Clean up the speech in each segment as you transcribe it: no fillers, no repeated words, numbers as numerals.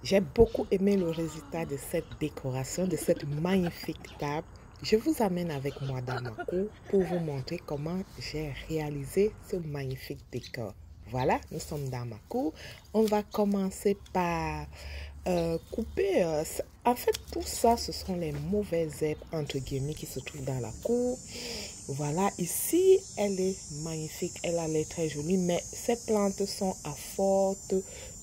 J'ai beaucoup aimé le résultat de cette décoration, de cette magnifique table. Je vous amène avec moi dans ma cour pour vous montrer comment j'ai réalisé ce magnifique décor. Voilà, nous sommes dans ma cour. On va commencer par couper. En fait, tout ça, ce sont les mauvaises herbes, entre guillemets, qui se trouvent dans la cour. Voilà, ici, elle est magnifique, elle a l'air très jolie, mais ces plantes sont à forte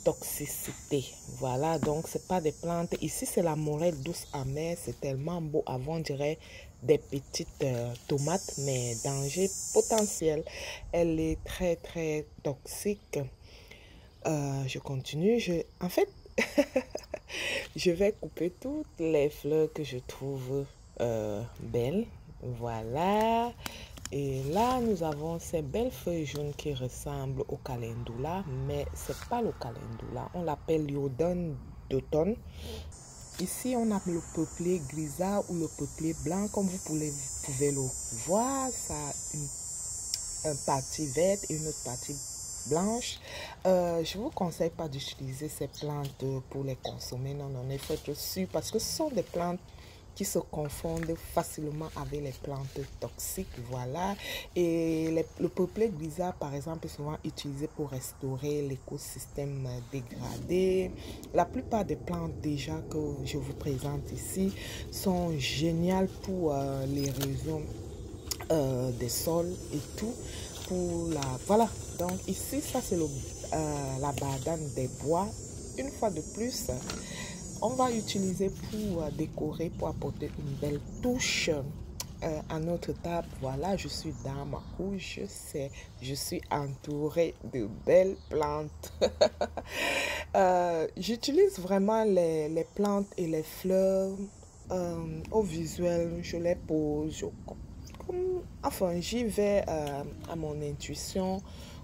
toxicité. Voilà, donc c'est pas des plantes. Ici, c'est la morelle douce amère, c'est tellement beau. Avant, on dirait des petites tomates, mais danger potentiel. Elle est très, très toxique. Je continue. En fait, je vais couper toutes les fleurs que je trouve belles. Voilà. Et là, nous avons ces belles feuilles jaunes qui ressemblent au calendula, mais c'est pas le calendula. On l'appelle l'iodone d'automne. Ici, on a le peuplé grisâtre ou le peuplé blanc, comme vous pouvez le voir. Ça a une partie verte et une autre partie blanche. Je vous conseille pas d'utiliser ces plantes pour les consommer. Non, non, il faut être sûr parce que ce sont des plantes qui se confondent facilement avec les plantes toxiques, voilà. Et le peuplé grisâtre, par exemple, est souvent utilisé pour restaurer l'écosystème dégradé. La plupart des plantes déjà que je vous présente ici sont géniales pour l'érosion des sols et tout. Voilà, donc ici, ça c'est la badane des bois. Une fois de plus, on va utiliser pour décorer, pour apporter une belle touche à notre table. Voilà, je suis dans ma cour, je sais, je suis entourée de belles plantes. J'utilise vraiment les plantes et les fleurs au visuel, je les pose, enfin, j'y vais à mon intuition,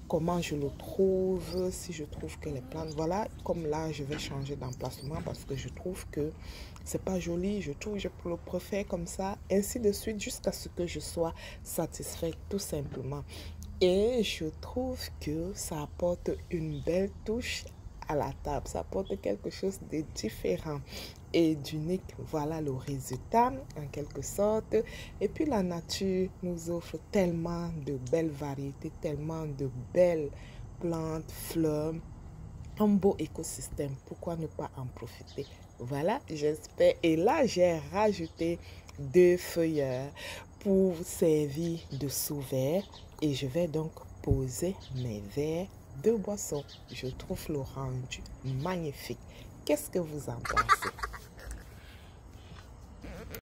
comment je le trouve, si je trouve que les plantes, voilà, comme là, je vais changer d'emplacement parce que je trouve que c'est pas joli, je trouve que je le préfère comme ça, ainsi de suite, jusqu'à ce que je sois satisfaite tout simplement. Et je trouve que ça apporte une belle touche à la table, ça apporte quelque chose de différent et d'unique. Voilà le résultat en quelque sorte. Et puis la nature nous offre tellement de belles variétés, tellement de belles plantes, fleurs, un beau écosystème. Pourquoi ne pas en profiter? Voilà, j'espère. Et là, j'ai rajouté deux feuilles pour servir de sous-verre. Et je vais donc poser mes verres de boisson. Je trouve le rendu magnifique. Qu'est-ce que vous en pensez?